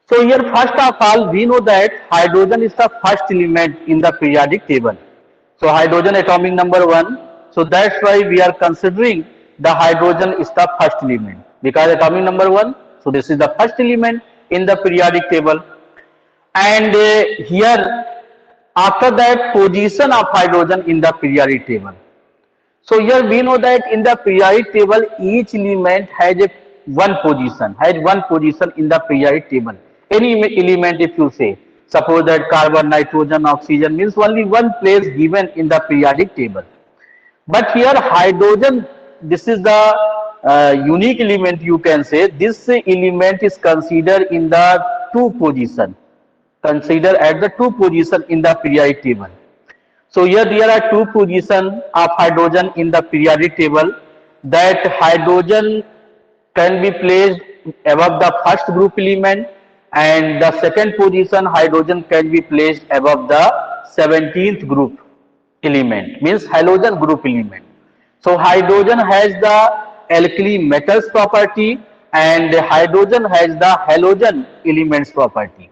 So here first of all we know that hydrogen is the first element in the periodic table. So hydrogen atomic number 1. So that's why we are considering the hydrogen is the first element because atomic number 1. So this is the first element in the periodic table. And here after that position of hydrogen in the periodic table. So here we know that in the periodic table, each element has one position in the periodic table. Any element, if you say, suppose that carbon, nitrogen, oxygen means only one place given in the periodic table. But here hydrogen, this is the unique element you can say. This element is considered in the two position, considered at the two position in the periodic table. So here there are two positions of hydrogen in the periodic table. That hydrogen can be placed above the first group element, and the second position hydrogen can be placed above the 17th group element, means halogen group element. So hydrogen has the alkali metals property and hydrogen has the halogen elements property.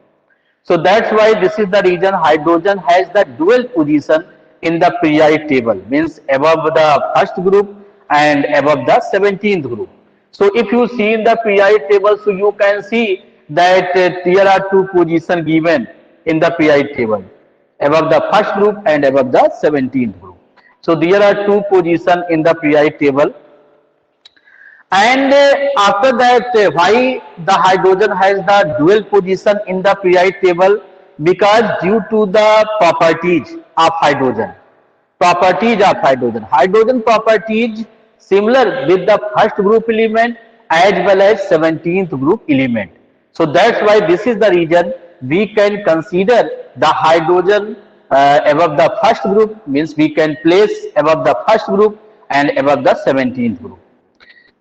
So that's why this is the reason hydrogen has the dual position in the periodic table, means above the first group and above the 17th group. So if you see in the periodic table, so you can see that there are two positions given in the periodic table, above the first group and above the 17th group. So there are two positions in the periodic table. And after that, why the hydrogen has the dual position in the periodic table? Because due to the properties of hydrogen. Hydrogen properties similar with the first group element as well as 17th group element. So that's why this is the reason we can consider the hydrogen above the first group, means we can place above the first group and above the 17th group.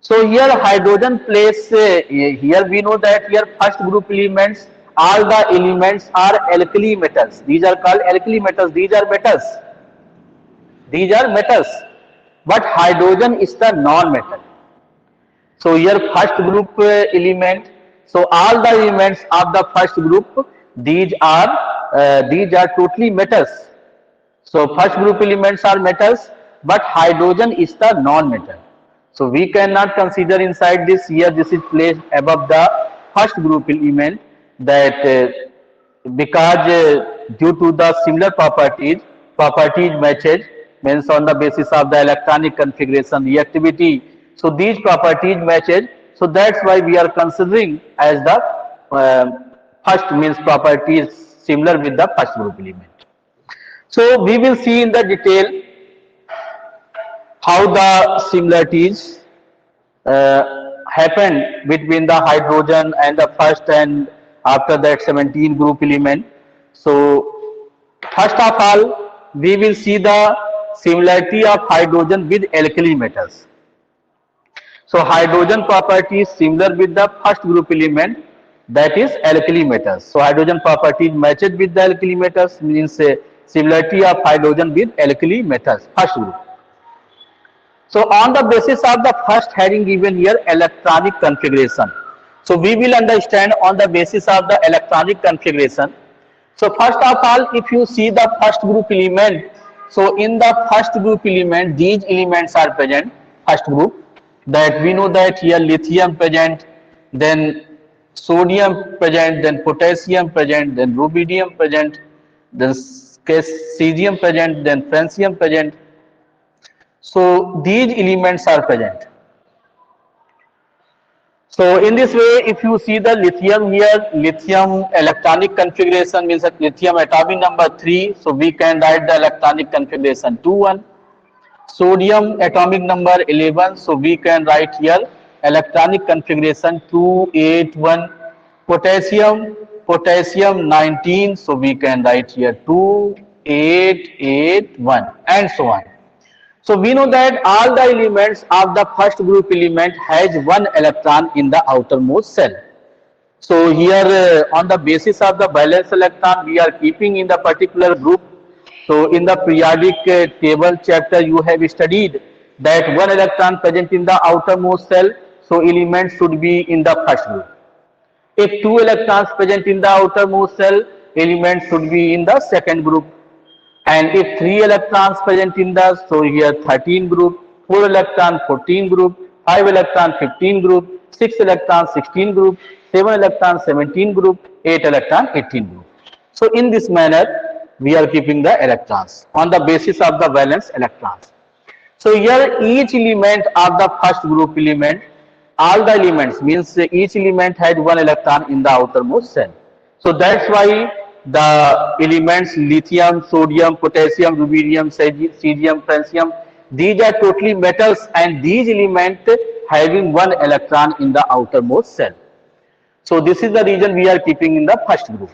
So here hydrogen place, here we know that here first group elements, all the elements are alkali metals. These are called alkali metals. These are metals. But hydrogen is the non-metal. So here first group element. So all the elements of the first group, these are totally metals. So first group elements are metals, but hydrogen is the non-metal. So we cannot consider inside this. Here this is placed above the first group element, that because due to the similar properties matches, means on the basis of the electronic configuration reactivity. So these properties matches. So that's why we are considering as the first, means properties similar with the first group element. So we will see in the detail how the similarities happen between the hydrogen and the first and after that 17 group element. So first of all, we will see the similarity of hydrogen with alkali metals. So hydrogen property is similar with the first group element, that is alkali metals. So hydrogen property matches with the alkali metals, means similarity of hydrogen with alkali metals, first group. So on the basis of the first heading given here, electronic configuration. So we will understand on the basis of the electronic configuration. So first of all, if you see the first group element, so in the first group element, these elements are present, first group, that we know that here lithium present, then sodium present, then potassium present, then rubidium present, then cesium present, then francium present. So these elements are present. So in this way, if you see the lithium here, lithium electronic configuration means that lithium atomic number 3. So we can write the electronic configuration 21. Sodium atomic number 11. So we can write here electronic configuration 281. Potassium 19. So we can write here 2881 and so on. So we know that all the elements of the first group element has one electron in the outermost shell. So here on the basis of the valence electron we are keeping in the particular group. So in the periodic table chapter you have studied that one electron present in the outermost shell. So element should be in the first group. If 2 electrons present in the outermost shell, element should be in the second group. And if 3 electrons present in the, so here 13 group, 4 electron 14 group, 5 electron 15 group, 6 electron 16 group, 7 electron 17 group, 8 electron 18 group. So in this manner, we are keeping the electrons on the basis of the valence electrons. So here each element of the first group element, all the elements means each element had 1 electron in the outermost shell. So that's why the elements lithium, sodium, potassium, rubidium, cesium, francium, these are totally metals and these elements having 1 electron in the outermost shell. So this is the reason we are keeping in the first group.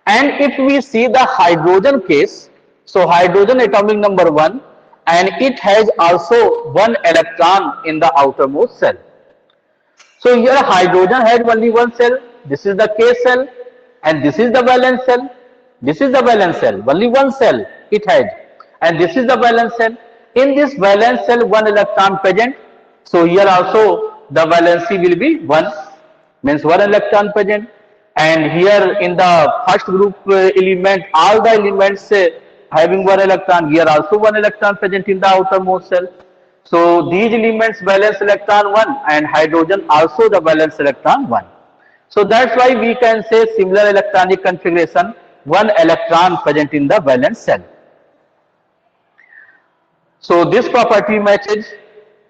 And if we see the hydrogen case, so hydrogen atomic number 1 and it has also 1 electron in the outermost shell. So here hydrogen had only 1 cell, this is the K cell and this is the valence cell, this is the valence cell, only 1 cell it had and this is the valence cell. In this valence cell 1 electron present, so here also the valency will be 1, means 1 electron present. And here in the first group element, all the elements having 1 electron, here also 1 electron present in the outermost shell. So these elements valence electron 1 and hydrogen also the valence electron 1. So that's why we can say similar electronic configuration, 1 electron present in the valence shell. So this property matches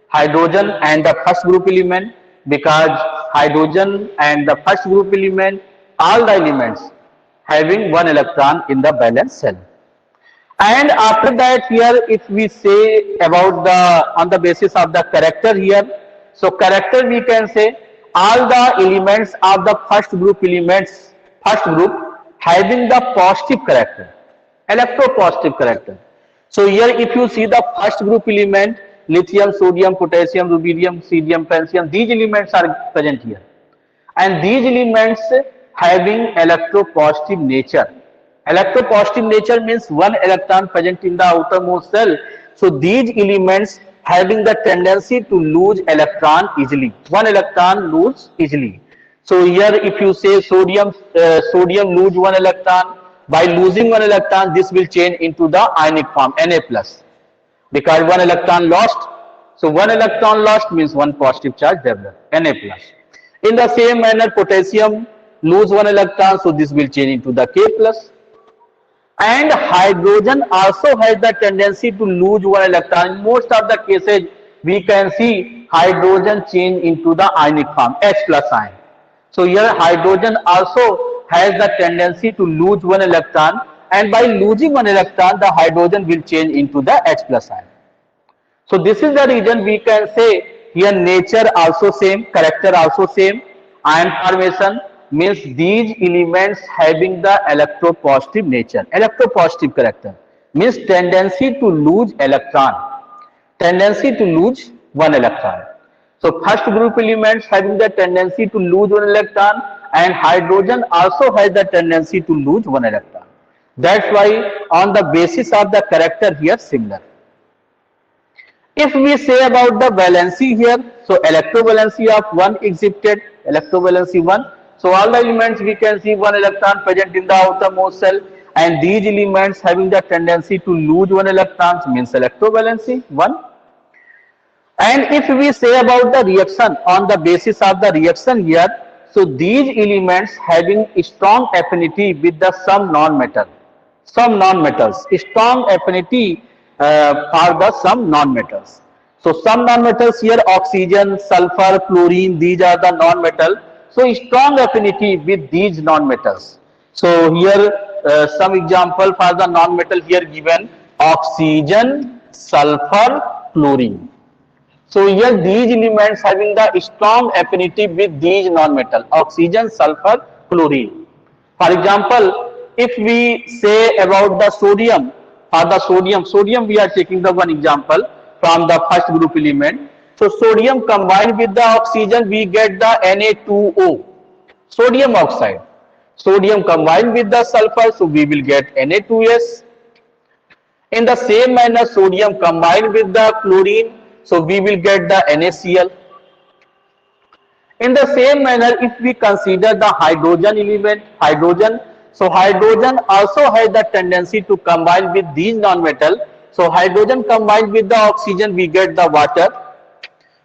hydrogen and the first group element, because hydrogen and the first group element, all the elements having 1 electron in the valence shell. And after that here if we say about the on the basis of the character here, so character we can say all the elements of the first group elements, first group having the positive character, electropositive character. So here if you see the first group element, lithium, sodium, potassium, rubidium, cesium, francium, these elements are present here. And these elements having electropositive nature. Electropositive nature means 1 electron present in the outermost shell. So these elements having the tendency to lose electron easily. 1 electron lose easily. So here if you say sodium, sodium lose 1 electron, by losing 1 electron this will change into the ionic form Na plus, because 1 electron lost. So 1 electron lost means 1 positive charge developed, Na plus. In the same manner potassium lose 1 electron, so this will change into the K plus. And hydrogen also has the tendency to lose 1 electron. In most of the cases we can see hydrogen change into the ionic form, H plus ion. So here hydrogen also has the tendency to lose 1 electron, and by losing 1 electron the hydrogen will change into the H plus ion. So this is the reason we can say here nature also same, character also same. Ion formation means these elements having the electropositive nature, electropositive character means tendency to lose electron, tendency to lose 1 electron. So first group elements having the tendency to lose 1 electron, and hydrogen also has the tendency to lose 1 electron. That's why on the basis of the character here similar. If we say about the valency here, so electrovalency of 1 exhibited, electrovalency 1. So all the elements we can see 1 electron present in the outermost shell, and these elements having the tendency to lose 1 electron means electrovalency 1. And if we say about the reaction on the basis of the reaction here, so these elements having strong affinity with the some non-metal, some non-metals, strong affinity for the some non-metals. So some non-metals here, oxygen, sulfur, chlorine, these are the non-metal. So strong affinity with these non-metals. So here some example for the non-metal here given, oxygen, sulfur, chlorine. So here these elements having the strong affinity with these non-metal, oxygen, sulfur, chlorine. For example, if we say about the sodium, or the sodium we are taking the one example from the first group element. So sodium combined with the oxygen we get the Na2O, sodium oxide. Sodium combined with the sulfur, so we will get Na2S. In the same manner sodium combined with the chlorine, so we will get the NaCl. In the same manner, if we consider the hydrogen element, hydrogen, so hydrogen also has the tendency to combine with these non-metal. So hydrogen combined with the oxygen, we get the water.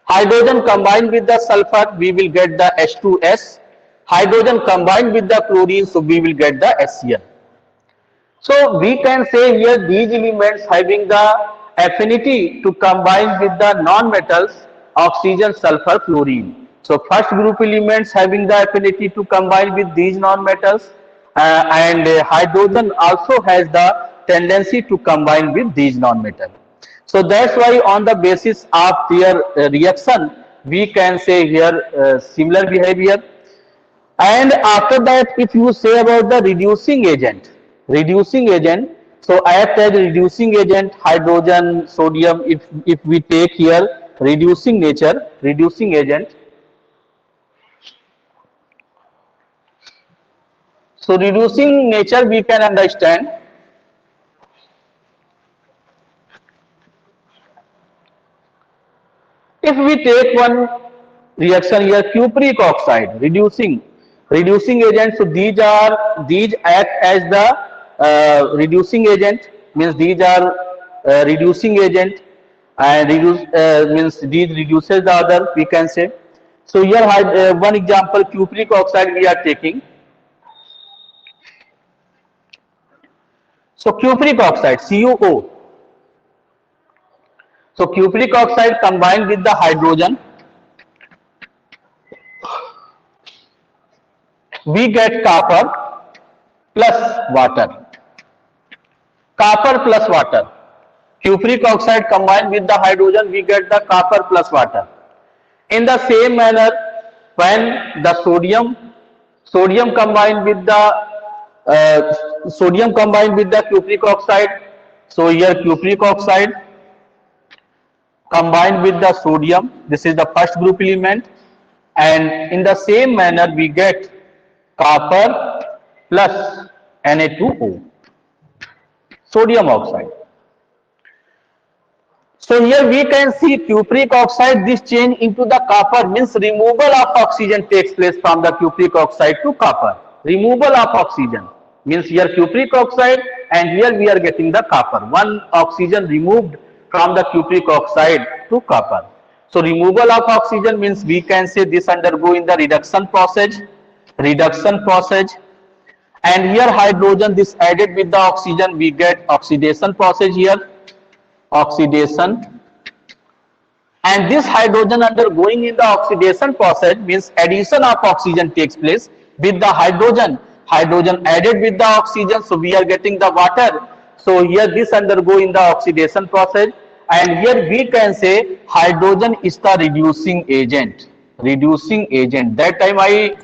Hydrogen combined with the sulfur, we will get the H2S. Hydrogen combined with the chlorine, so we will get the HCl. So we can say here these elements having the affinity to combine with the non-metals, oxygen, sulfur, fluorine. So first group elements having the affinity to combine with these non-metals, and hydrogen also has the tendency to combine with these non-metals. So that's why on the basis of their reaction, we can say here similar behavior. And after that, if you say about the reducing agent, so act as reducing agent, hydrogen, sodium, if we take here reducing nature, reducing agent. So reducing nature we can understand. If we take one reaction here, cupric oxide, reducing agent. So these act as the reducing agent, means these are reducing agent, and means these reduces the other, we can say. So here one example, cupric oxide we are taking. So cupric oxide, CuO. So cupric oxide combined with the hydrogen, we get copper plus water. Copper plus water. Cupric oxide combined with the hydrogen, we get the copper plus water. In the same manner, when the sodium combined with the cupric oxide, so here cupric oxide combined with the sodium, this is the first group element, and in the same manner we get copper plus Na2O, sodium oxide. So here we can see cupric oxide, this change into the copper means removal of oxygen takes place from the cupric oxide to copper. Removal of oxygen means here cupric oxide, and here we are getting the copper. One oxygen removed from the cupric oxide to copper. So removal of oxygen means we can say this undergoing the reduction process, and here hydrogen, this added with the oxygen, we get oxidation process here, oxidation, and this hydrogen undergoing in the oxidation process means addition of oxygen takes place with the hydrogen added with the oxygen, so we are getting the water. So here this undergo in the oxidation process, and here we can say hydrogen is the reducing agent. That time I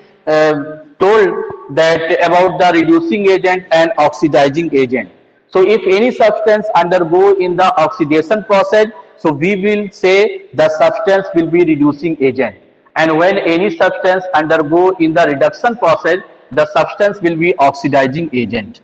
told that about the reducing agent and oxidizing agent. So if any substance undergo in the oxidation process, so we will say the substance will be reducing agent, and when any substance undergo in the reduction process, the substance will be oxidizing agent.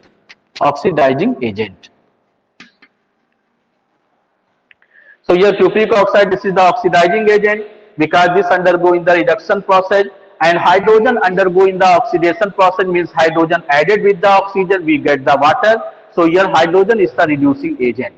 So here cupric oxide, this is the oxidizing agent because this undergo in the reduction process, and hydrogen undergo in the oxidation process means hydrogen added with the oxygen, we get the water. So here hydrogen is the reducing agent.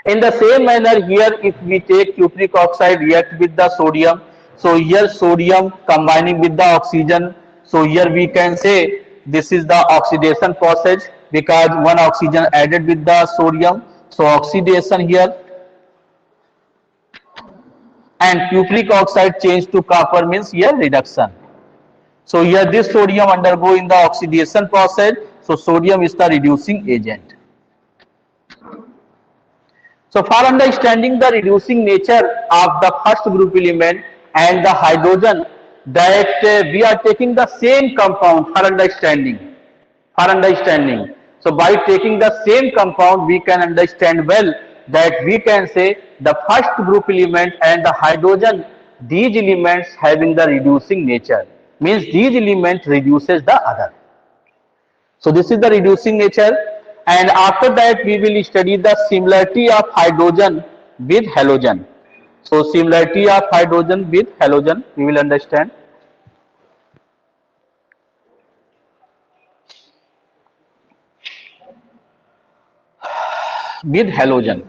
In the same manner here, if we take cupric oxide react with the sodium, so here sodium combining with the oxygen, so here we can say this is the oxidation process because one oxygen added with the sodium, so oxidation here, and cupric oxide changed to copper means here reduction. So here this sodium undergo in the oxidation process, so sodium is the reducing agent. So for understanding the reducing nature of the first group element and the hydrogen, that we are taking the same compound for understanding. So by taking the same compound, we can understand well that we can say the first group element and the hydrogen, these elements having the reducing nature, means these elements reduces the other. So this is the reducing nature, and after that we will study the similarity of hydrogen with halogen. So similarity of hydrogen with halogen we will understand. with halogen.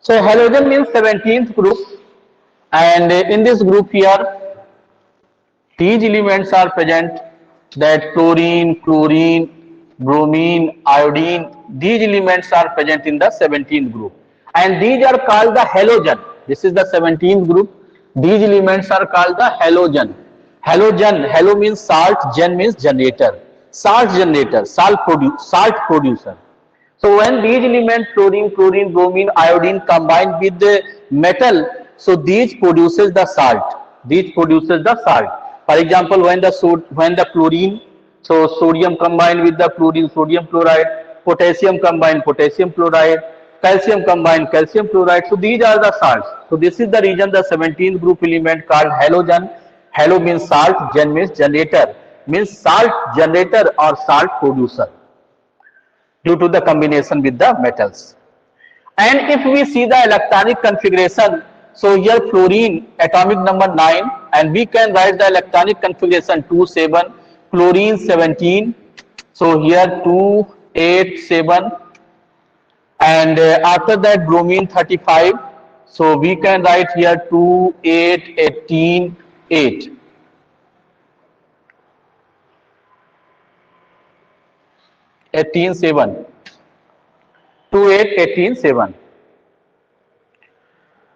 So halogen means 17th group, and in this group here these elements are present, that chlorine, chlorine, bromine, iodine, these elements are present in the 17th group, and these are called the halogen. This is the 17th group. These elements are called the halogen. Halogen, halo means salt, gen means generator. Salt generator, salt producer. So when these elements chlorine, chlorine, bromine, iodine combine with the metal, so these produces the salt. These produces the salt. For example, when the chlorine, so sodium combined with the chlorine, sodium chloride, potassium combined, potassium chloride, calcium combined, calcium chloride. So these are the salts. So this is the region, the 17th group element called halogen. Halo means salt, gen means generator, means salt generator or salt producer due to the combination with the metals. And if we see the electronic configuration, so here fluorine atomic number 9, and we can write the electronic configuration 2,7, chlorine 17, so here 2, 8, 7, and after that bromine 35, so we can write here 2, 8, 18, 8. 18, 7. 2, 8, 18, 7.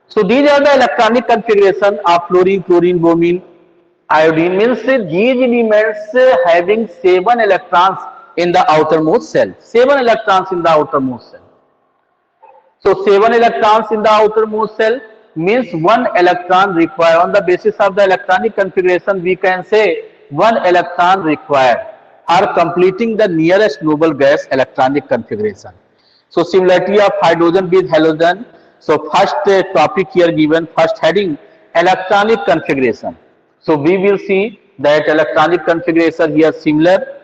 So these are the electronic configuration of fluorine, chlorine, bromine, iodine. Means these elements having 7 electrons in the outermost cell. 7 electrons in the outermost cell. So 7 electrons in the outermost cell means 1 electron required. On the basis of the electronic configuration, we can say 1 electron required for completing the nearest noble gas electronic configuration. So similarity of hydrogen with halogen. So first topic here given, first heading, electronic configuration. So we will see that electronic configuration here similar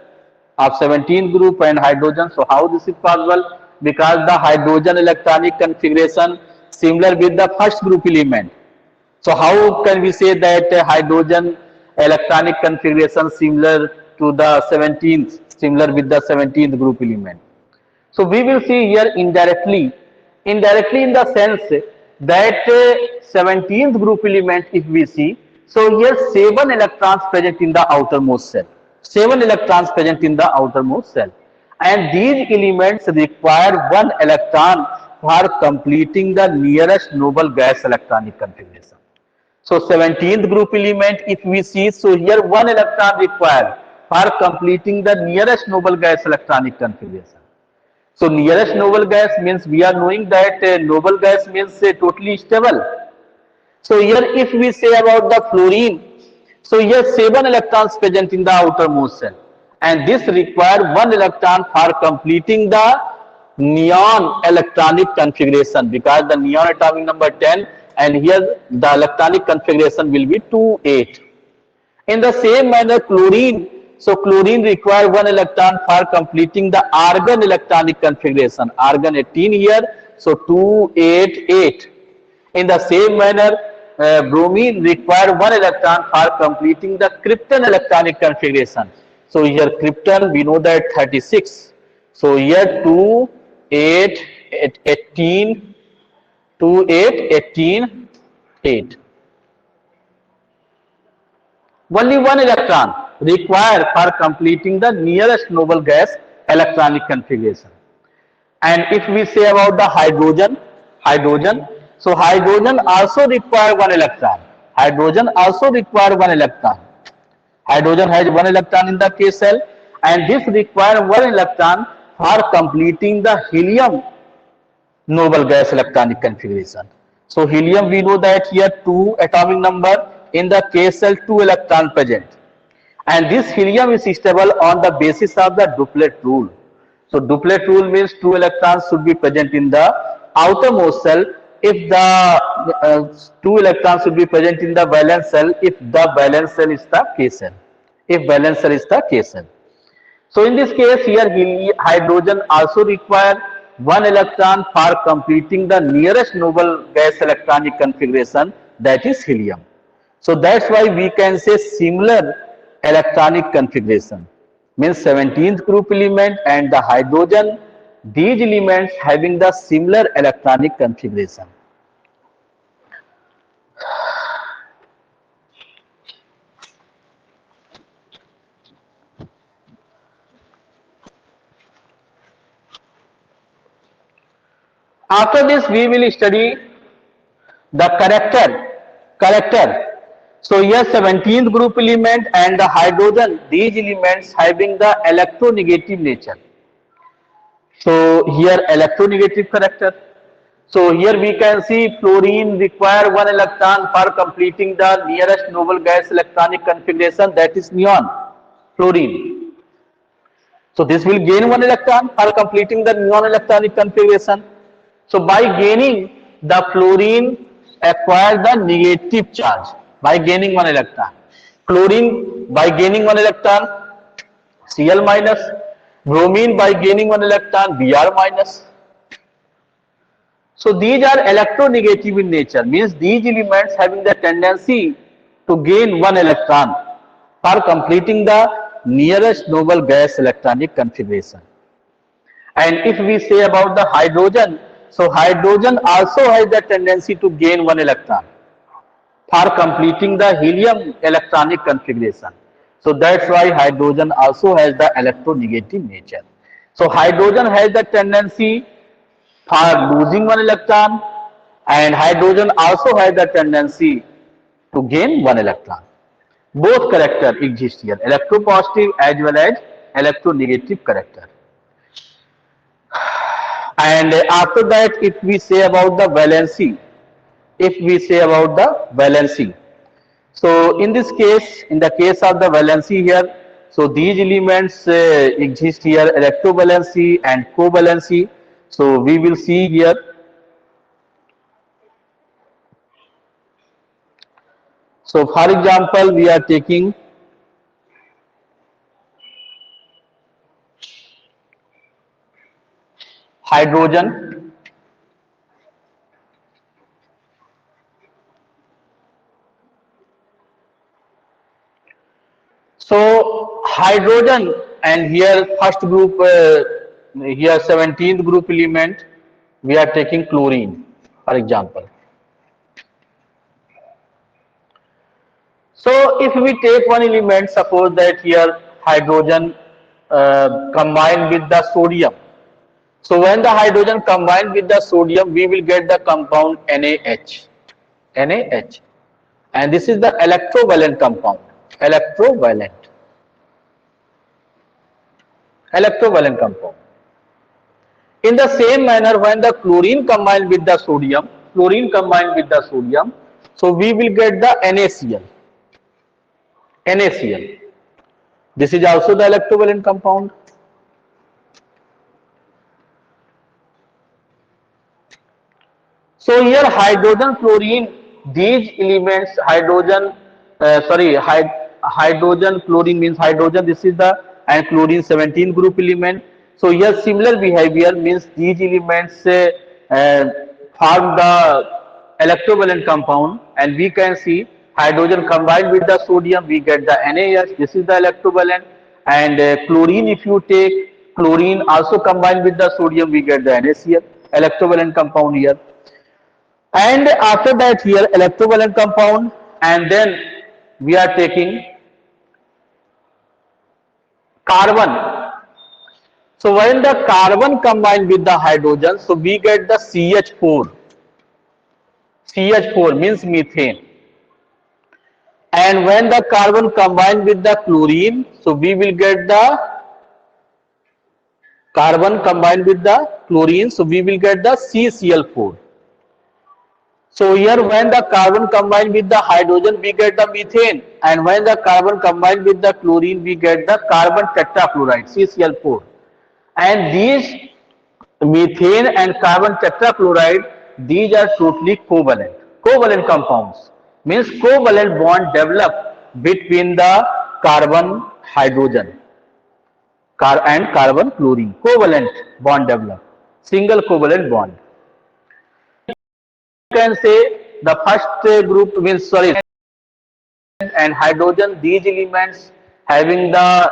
of 17th group and hydrogen. So how this is possible? Because the hydrogen electronic configuration similar with the first group element. So how can we say that hydrogen electronic configuration similar to the 17th, similar with the 17th group element? So we will see here indirectly in the sense that 17th group element, if we see, so here 7 electrons present in the outermost cell. 7 electrons present in the outermost cell. And these elements require 1 electron for completing the nearest noble gas electronic configuration. So 17th group element, if we see, so here 1 electron required for completing the nearest noble gas electronic configuration. So nearest noble gas means we are knowing that noble gas means totally stable. So here if we say about the fluorine, so here 7 electrons present in the outermost cell, and this require 1 electron for completing the neon electronic configuration, because the neon atomic number 10, and here the electronic configuration will be 2, 8. In the same manner chlorine, so chlorine require 1 electron for completing the argon electronic configuration, argon 18 here, so 2, 8, 8. In the same manner bromine require 1 electron for completing the krypton electronic configuration. So here krypton we know that 36. So here 2, 8, 18, 2, 8, 18, 8. Only 1 electron required for completing the nearest noble gas electronic configuration. And if we say about the hydrogen, so hydrogen also require 1 electron. Hydrogen also require 1 electron. Hydrogen has 1 electron in the K cell, and this require 1 electron for completing the helium noble gas electronic configuration. So helium we know that here 2 atomic number, in the K cell 2 electron present, and this helium is stable on the basis of the duplet rule. So duplet rule means 2 electrons should be present in the outermost cell if the 2 electrons should be present in the valence cell if the valence cell is the K cell. If valence cell is the K cell. So in this case here hydrogen also require 1 electron for completing the nearest noble gas electronic configuration, that is helium. So that's why we can say similar electronic configuration, means 17th group element and the hydrogen, these elements having the similar electronic configuration. After this, we will study the character. So here 17th group element and the hydrogen, these elements having the electronegative nature. So here electronegative character. So here we can see fluorine require one electron for completing the nearest noble gas electronic configuration, that is neon, fluorine. So this will gain one electron for completing the neon electronic configuration. So by gaining, the fluorine acquires the negative charge by gaining one electron. Chlorine by gaining one electron, Cl minus. Bromine by gaining one electron, Br minus. So these are electronegative in nature, means these elements having the tendency to gain one electron for completing the nearest noble gas electronic configuration. And if we say about the hydrogen, so hydrogen also has the tendency to gain one electron for completing the helium electronic configuration. So that's why hydrogen also has the electronegative nature. So hydrogen has the tendency for losing one electron, and hydrogen also has the tendency to gain one electron. Both character exist here, electropositive as well as electronegative character. And after that, if we say about the valency, so in this case, in the case of the valency here, so these elements exist here, electrovalency and covalency. So we will see here. So for example, we are taking hydrogen, so hydrogen, and here first group, here 17th group element, we are taking chlorine, for example. So if we take one element, suppose that here hydrogen combined with the sodium. So when the hydrogen combined with the sodium, we will get the compound NaH. And this is the electrovalent compound. Electrovalent compound. In the same manner, when the chlorine combined with the sodium, so we will get the NaCl. This is also the electrovalent compound. So here hydrogen, chlorine, these elements, hydrogen, hydrogen, chlorine means hydrogen, this is the, and chlorine 17 group element. So here similar behavior, means these elements form the electrovalent compound, and we can see hydrogen combined with the sodium, we get the NaH, this is the electrovalent, and chlorine, if you take chlorine also combined with the sodium, we get the NaCl, electrovalent compound here. And after that here electrovalent compound, and then we are taking carbon. So when the carbon combined with the hydrogen, so we get the CH4. CH4 means methane. And when the carbon combined with the chlorine, so we will get the carbon combined with the chlorine, so we will get the CCl4. So here when the carbon combined with the hydrogen, we get the methane, and when the carbon combined with the chlorine, we get the carbon tetrachloride, CCl4. And these methane and carbon tetrachloride, these are totally covalent compounds, means covalent bond develop between the carbon hydrogen and carbon chlorine, covalent bond develop, single covalent bond. You can say the first group means, and hydrogen, these elements having the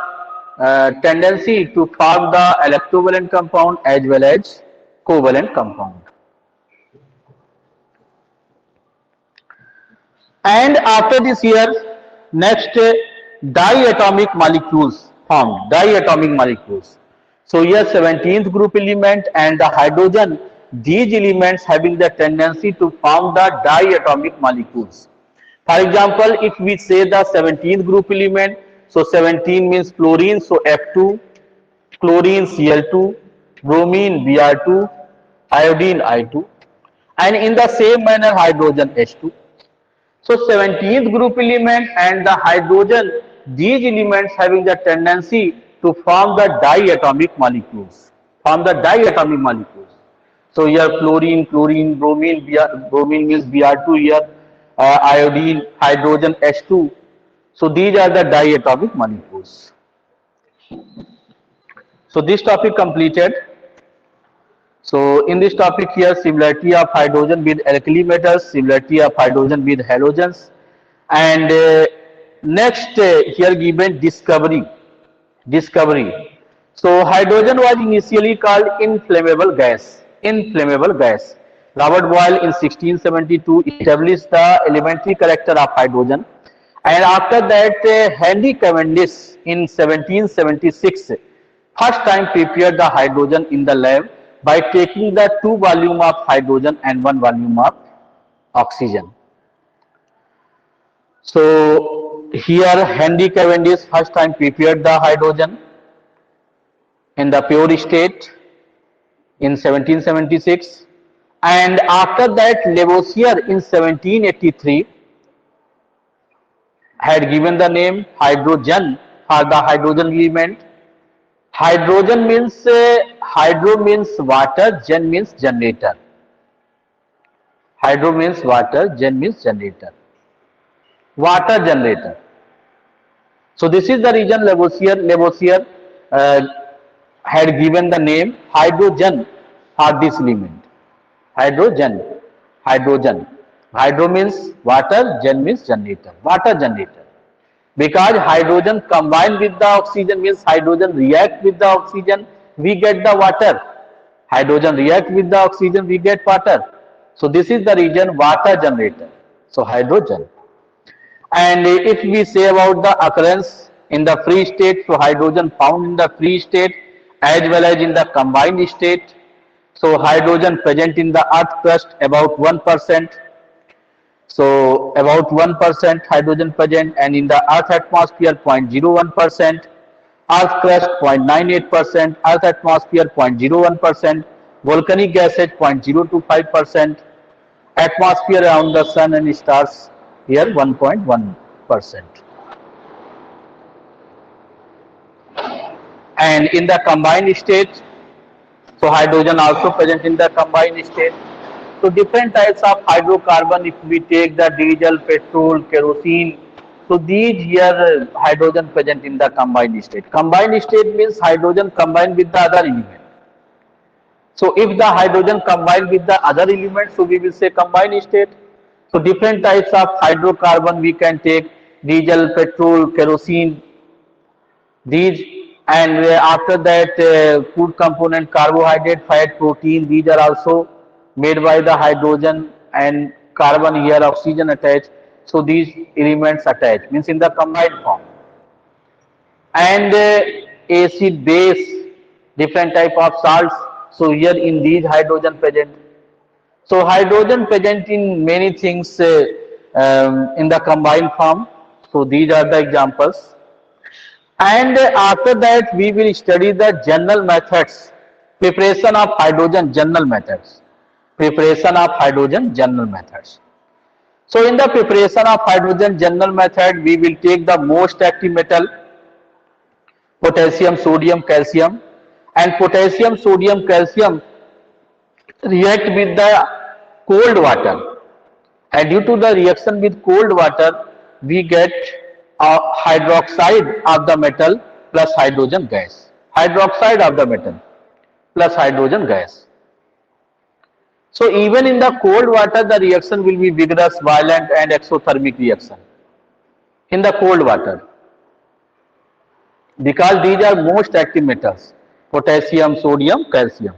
tendency to form the electrovalent compound as well as covalent compound. And after this year, next diatomic molecules formed, diatomic molecules. So here 17th group element and the hydrogen, these elements having the tendency to form the diatomic molecules. For example, if we say the 17th group element, so 17 means chlorine, so F2, chlorine Cl2, bromine Br2, iodine I2, and in the same manner hydrogen H2. So 17th group element and the hydrogen, these elements having the tendency to form the diatomic molecules, form the diatomic molecules. So here chlorine, chlorine, bromine, bromine means Br2 here, iodine, hydrogen H2. So these are the diatomic molecules. So this topic completed. So in this topic here, similarity of hydrogen with alkali metals, similarity of hydrogen with halogens, and next here given discovery. So hydrogen was initially called inflammable gas. Inflammable gas. Robert Boyle in 1672 established the elementary character of hydrogen, and after that Henry Cavendish in 1776 first time prepared the hydrogen in the lab by taking the 2 volume of hydrogen and 1 volume of oxygen. So here Henry Cavendish first time prepared the hydrogen in the pure state in 1776, and after that Lavoisier in 1783 had given the name hydrogen for the hydrogen element. Hydrogen means hydro means water, gen means generator. Hydro means water, gen means generator. Water generator. So this is the reason Lavoisier had given the name hydrogen for this element. Hydrogen. Hydro means water, gen means generator. Water generator. Because hydrogen combined with the oxygen means hydrogen react with the oxygen, we get the water. Hydrogen react with the oxygen, we get water. So this is the reason water generator. So hydrogen. And if we say about the occurrence in the free state, so hydrogen found in the free state as well as in the combined state. So hydrogen present in the earth crust about 1%. So about 1% hydrogen present, and in the earth atmosphere 0.01%, earth crust 0.98%, earth atmosphere 0.01%, volcanic gases 0.025%, atmosphere around the sun and stars here 1.1%. And in the combined state, so hydrogen also present in the combined state. So different types of hydrocarbon, if we take the diesel, petrol, kerosene, so these here hydrogen present in the combined state. Combined state means hydrogen combined with the other element. So if the hydrogen combined with the other element, so we will say combined state. So different types of hydrocarbon we can take, diesel, petrol, kerosene, these, and after that food component, carbohydrate, fat, protein, these are also made by the hydrogen and carbon here, oxygen attached. So these elements attached means in the combined form. And acid, base, different type of salts. So here in these hydrogen present. So hydrogen present in many things in the combined form. So these are the examples. And after that we will study the general methods, preparation of hydrogen general methods. Preparation of hydrogen general methods. So in the preparation of hydrogen general method, we will take the most active metal, potassium, sodium, calcium, and potassium, sodium, calcium react with the cold water, and due to the reaction with cold water, we get a hydroxide of the metal plus hydrogen gas. Hydroxide of the metal plus hydrogen gas. So even in the cold water, the reaction will be vigorous, violent, and exothermic reaction. in the cold water, because these are most active metals: potassium, sodium, calcium.